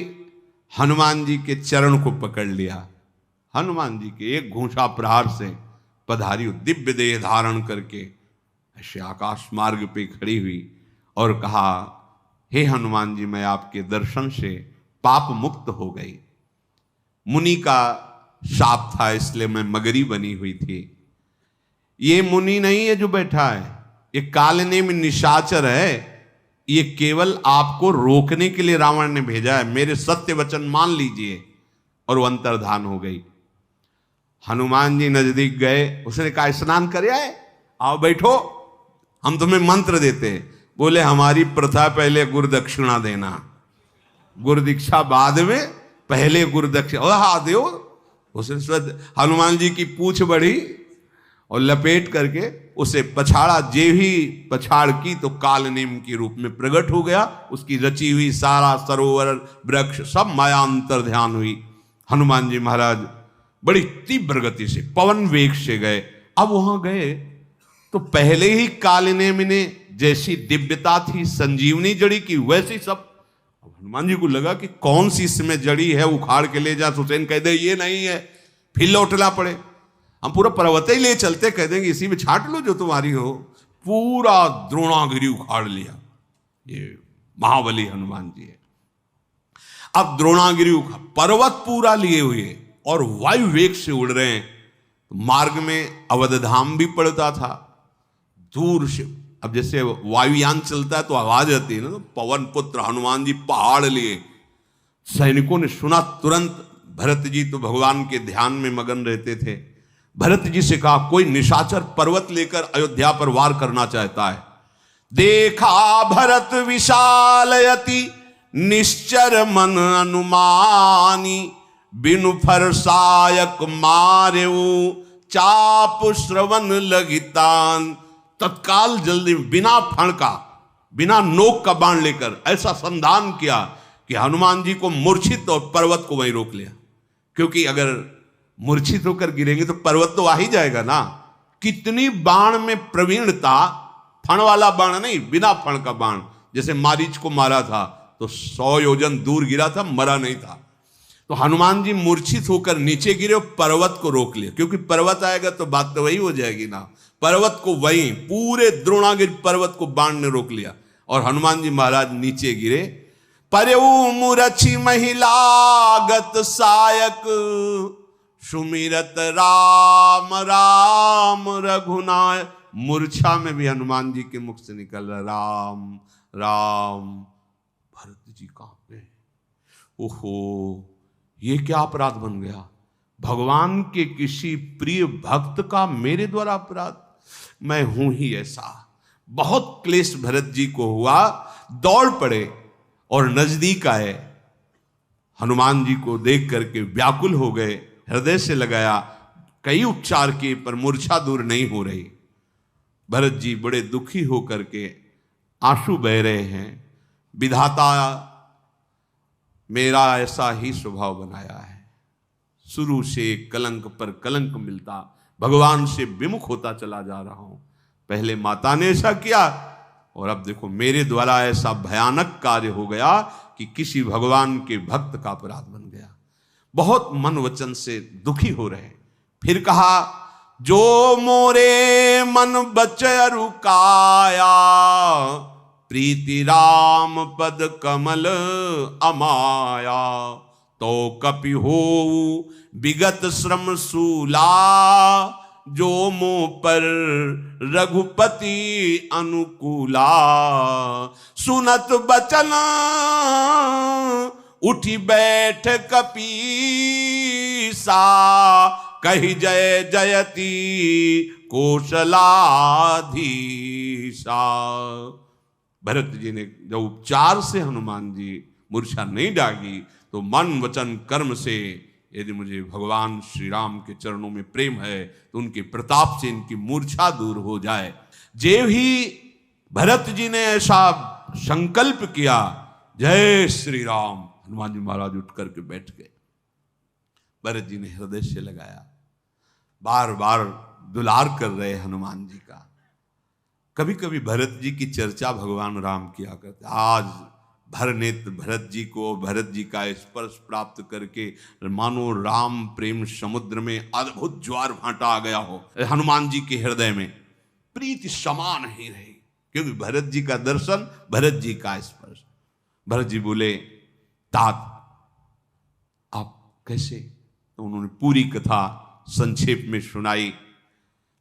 हनुमान जी के चरण को पकड़ लिया। हनुमान जी के एक घूंसा प्रहार से पधारी, दिव्य देह धारण करके ऐसे आकाश मार्ग पे खड़ी हुई और कहा, हे हनुमान जी, मैं आपके दर्शन से पाप मुक्त हो गई। मुनि का शाप था, इसलिए मैं मगरी बनी हुई थी। ये मुनि नहीं है जो बैठा है, ये कालने में निशाचर है। ये केवल आपको रोकने के लिए रावण ने भेजा है, मेरे सत्य वचन मान लीजिए। और वो अंतर्धान हो गई। हनुमान जी नजदीक गए, उसने कहा स्नान कर आए, आओ बैठो, हम तुम्हें मंत्र देते हैं। बोले हमारी प्रथा पहले गुरु दक्षिणा देना, गुरु दीक्षा बाद में, पहले गुरु दक्षिणा। हाँ दो। उसने हनुमान जी की पूंछ बढ़ी और लपेट करके उसे पछाड़ा। जे ही पछाड़ की तो काल नेम के रूप में प्रकट हो गया। उसकी रची हुई सारा सरोवर वृक्ष सब माया अंतर ध्यान हुई। हनुमान जी महाराज बड़ी तीव्र गति से पवन वेग से गए। अब वहां गए तो पहले ही कालनेम ने जैसी दिव्यता थी, संजीवनी जड़ी की, वैसी सब। हनुमान जी को लगा कि कौन सी इसमें जड़ी है, उखाड़ के ले जा। हुसैन कह दे ये नहीं है, फिर लौटना पड़े, हम पूरा पर्वत ही ले चलते, कह देंगे इसी में छाट लो जो तुम्हारी हो। पूरा द्रोणागिरी उखाड़ लिया। ये महाबली हनुमान जी है। अब द्रोणागिरी उखाड़, पर्वत पूरा लिए हुए और वायु वेग से उड़ रहे हैं। मार्ग में अवधधाम भी पड़ता था दूर से। अब जैसे वायुयान चलता है तो आवाज आती है ना, तो पवन पुत्र हनुमान जी पहाड़ लिए। सैनिकों ने सुना तुरंत। भरत जी तो भगवान के ध्यान में मगन रहते थे। भरत जी से कहा कोई निशाचर पर्वत लेकर अयोध्या पर वार करना चाहता है। देखा भरत विशालयति निश्चर मन अनुमानी, बिनु फरसायक मारेऊ चाप श्रवण लगितान। तत्काल जल्दी बिना फण का, बिना नोक का बाण लेकर ऐसा संधान किया कि हनुमान जी को मूर्छित और पर्वत को वहीं रोक लिया। क्योंकि अगर मूर्छित होकर गिरेंगे तो पर्वत तो आ ही जाएगा ना। कितनी बाण में प्रवीणता, फण वाला बाण नहीं, बिना फण का बाण, जैसे मारीच को मारा था तो 100 योजन दूर गिरा था, मरा नहीं था। तो हनुमान जी मूर्छित होकर नीचे गिरे और पर्वत को रोक लिया, क्योंकि पर्वत आएगा तो बात तो वही हो जाएगी ना। पर्वत को वहीं पूरे द्रोणागिरि पर्वत को बाण ने रोक लिया और हनुमान जी महाराज नीचे गिरे। परऊ मूर्छि महिलागत सायक, सुमिरत राम राम रघुनायक। मूर्छा में भी हनुमान जी के मुख से निकल रहा राम राम। भरत जी कहां पे? ओहो, ये क्या अपराध बन गया? भगवान के किसी प्रिय भक्त का मेरे द्वारा अपराध? मैं हूं ही ऐसा। बहुत क्लेश भरत जी को हुआ, दौड़ पड़े और नजदीक आए, हनुमान जी को देख करके व्याकुल हो गए, हृदय से लगाया, कई उपचार किए पर मूर्छा दूर नहीं हो रही। भरत जी बड़े दुखी होकर के आंसू बह रहे हैं। विधाता मेरा ऐसा ही स्वभाव बनाया है, शुरू से कलंक पर कलंक मिलता, भगवान से विमुख होता चला जा रहा हूं। पहले माता ने ऐसा किया और अब देखो मेरे द्वारा ऐसा भयानक कार्य हो गया कि किसी भगवान के भक्त का अपराध बन गया। बहुत मन वचन से दुखी हो रहे। फिर कहा, जो मोरे मन बचय रुकाया, प्रीति राम पद कमल अमाया। तो कपि हो विगत श्रम सूला, जो मोह पर रघुपति अनुकूला। सुनत बचन उठी बैठ कपीसा, कही जय जयति कौशलाधीशा। भरत जी ने जब उपचार से हनुमान जी मूर्छा नहीं जागी तो मन वचन कर्म से, यदि मुझे भगवान श्री राम के चरणों में प्रेम है तो उनके प्रताप से इनकी मूर्छा दूर हो जाए। जेव ही भरत जी ने ऐसा संकल्प किया, जय श्री राम, हनुमान जी महाराज उठ करके बैठ गए। भरत जी ने हृदय से लगाया, बार बार दुलार कर रहे हनुमान जी का। कभी कभी भरत जी की चर्चा भगवान राम किया करते। आज भर नेत्र भरत जी को, भरत जी का स्पर्श प्राप्त करके मानो राम प्रेम समुद्र में अद्भुत ज्वार भाटा आ गया हो। हनुमान जी के हृदय में प्रीति समान ही रही, क्योंकि भरत जी का दर्शन, भरत जी का स्पर्श। भरत जी बोले, तात आप कैसे? तो उन्होंने पूरी कथा संक्षेप में सुनाई।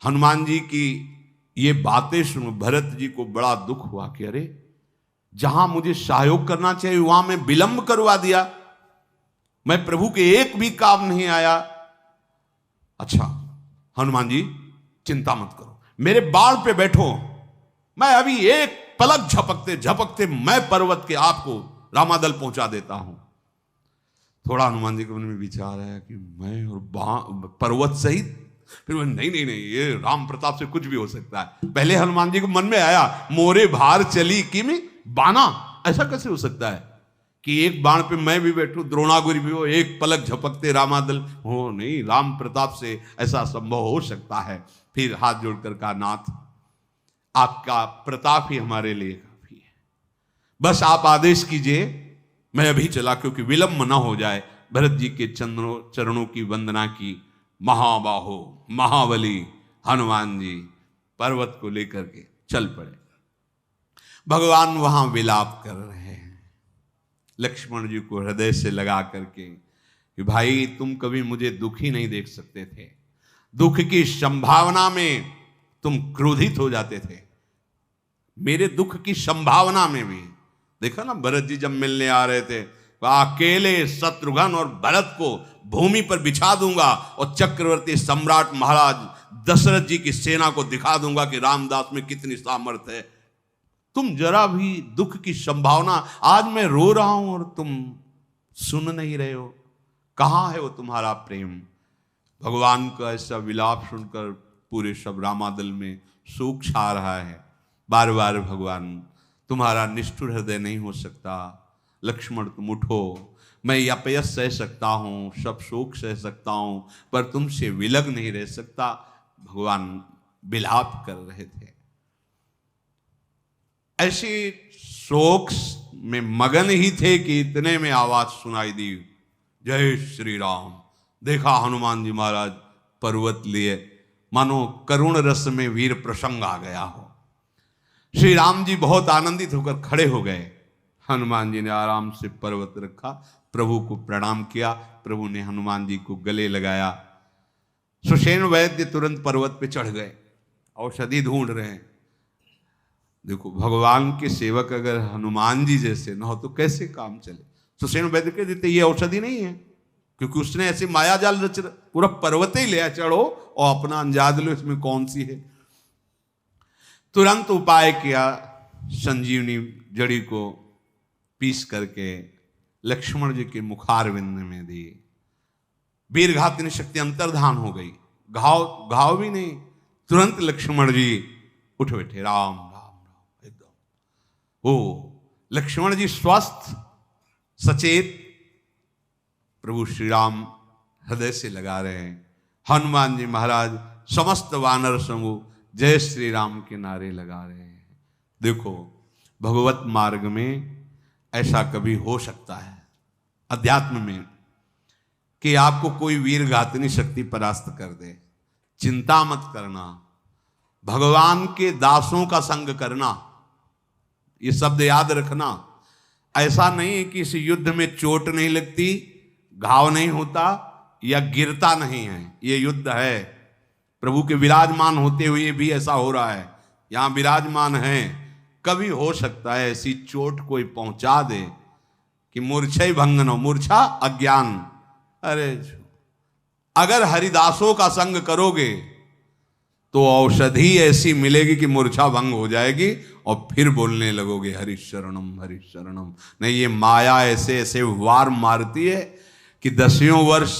हनुमान जी की ये बातें सुन भरत जी को बड़ा दुख हुआ कि अरे, जहां मुझे सहयोग करना चाहिए वहां मैं विलंब करवा दिया, मैं प्रभु के एक भी काम नहीं आया। अच्छा हनुमान जी चिंता मत करो, मेरे बाण पे बैठो, मैं अभी एक पलक झपकते झपकते मैं पर्वत के आपको रामादल पहुंचा देता हूं। थोड़ा हनुमान जी के मन में विचार आया कि मैं और पर्वत सहित, फिर वो नहीं नहीं नहीं, ये राम प्रताप से कुछ भी हो सकता है। पहले हनुमान जी को मन में आया, मोरे भार चली कि में बाना, ऐसा कैसे हो सकता है कि एक बाण पे मैं भी बैठूं, द्रोणागिरि भी हो, एक पलक झपकते रामादल हो? नहीं, राम प्रताप से ऐसा संभव हो सकता है। फिर हाथ जोड़कर कहा, नाथ आपका प्रताप ही हमारे लिए काफी है, बस आप आदेश कीजिए, मैं अभी चला, क्योंकि विलंब न हो जाए। भरत जी के चरणों की वंदना की। महाबाहो महाबली हनुमान जी पर्वत को लेकर के चल पड़े। भगवान वहां विलाप कर रहे हैं, लक्ष्मण जी को हृदय से लगा करके कि भाई तुम कभी मुझे दुखी नहीं देख सकते थे, दुख की संभावना में तुम क्रोधित हो जाते थे, मेरे दुख की संभावना में भी। देखा ना, भरत जी जब मिलने आ रहे थे, अकेले शत्रुघ्न और भरत को भूमि पर बिछा दूंगा और चक्रवर्ती सम्राट महाराज दशरथ जी की सेना को दिखा दूंगा कि रामदास में कितनी सामर्थ्य है। तुम जरा भी दुख की संभावना, आज मैं रो रहा हूं और तुम सुन नहीं रहे हो, कहां है वो तुम्हारा प्रेम? भगवान का ऐसा विलाप सुनकर पूरे सब रामादल में शोक छा रहा है। बार बार भगवान, तुम्हारा निष्ठुर हृदय नहीं हो सकता, लक्ष्मण तुम उठो, मैं अपयश सह सकता हूं, सब शोक सह सकता हूं, पर तुमसे विलग नहीं रह सकता। भगवान विलाप कर रहे थे। ऐसे शोक में मगन ही थे कि इतने में आवाज सुनाई दी, जय श्री राम। देखा हनुमान जी महाराज पर्वत लिए, मानो करुण रस में वीर प्रसंग आ गया हो। श्री राम जी बहुत आनंदित होकर खड़े हो गए। हनुमान जी ने आराम से पर्वत रखा, प्रभु को प्रणाम किया। प्रभु ने हनुमान जी को गले लगाया। सुषेण वैद्य तुरंत पर्वत पे चढ़ गए, औषधि ढूंढ रहे हैं। देखो, भगवान के सेवक अगर हनुमान जी जैसे न हो तो कैसे काम चले। सुषेण वैद्य के देते ये औषधि नहीं है, क्योंकि उसने ऐसे माया जाल रच पूरा पर्वत ही ले चढ़ो और अपना अंदाज लो इसमें कौन सी है। तुरंत उपाय किया, संजीवनी जड़ी को पीस करके लक्ष्मण जी के मुखारविंद में दी। वीर घातिनी शक्ति अंतर्धान हो गई। घाव भी नहीं, तुरंत लक्ष्मण जी उठ बैठे। राम राम राम एकदम। ओ लक्ष्मण जी स्वस्थ सचेत, प्रभु श्री राम हृदय से लगा रहे हैं। हनुमान जी महाराज समस्त वानर समूह जय श्री राम के नारे लगा रहे हैं। देखो, भगवत मार्ग में ऐसा कभी हो सकता है अध्यात्म में कि आपको कोई वीर घातिनी शक्ति परास्त कर दे। चिंता मत करना, भगवान के दासों का संग करना, ये शब्द याद रखना। ऐसा नहीं है कि इस युद्ध में चोट नहीं लगती, घाव नहीं होता या गिरता नहीं है। ये युद्ध है, प्रभु के विराजमान होते हुए भी ऐसा हो रहा है। यहां विराजमान है, कभी हो सकता है ऐसी चोट कोई पहुंचा दे कि मूर्छा ही भंगन हो। मूर्छा अज्ञान। अरे अगर हरिदासों का संग करोगे तो औषधि ऐसी मिलेगी कि मूर्छा भंग हो जाएगी और फिर बोलने लगोगे हरि शरणम हरि शरणम। नहीं, ये माया ऐसे ऐसे वार मारती है कि 10 वर्ष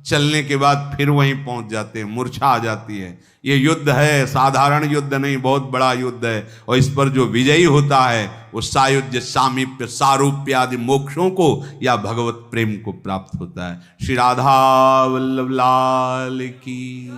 चलने के बाद फिर वहीं पहुंच जाते हैं, मूर्छा आ जाती है। ये युद्ध है, साधारण युद्ध नहीं, बहुत बड़ा युद्ध है। और इस पर जो विजयी होता है वो सायुज्य, सामीप्य, सारूप्य आदि मोक्षों को या भगवत प्रेम को प्राप्त होता है। श्री राधा वल्लभ लाल की।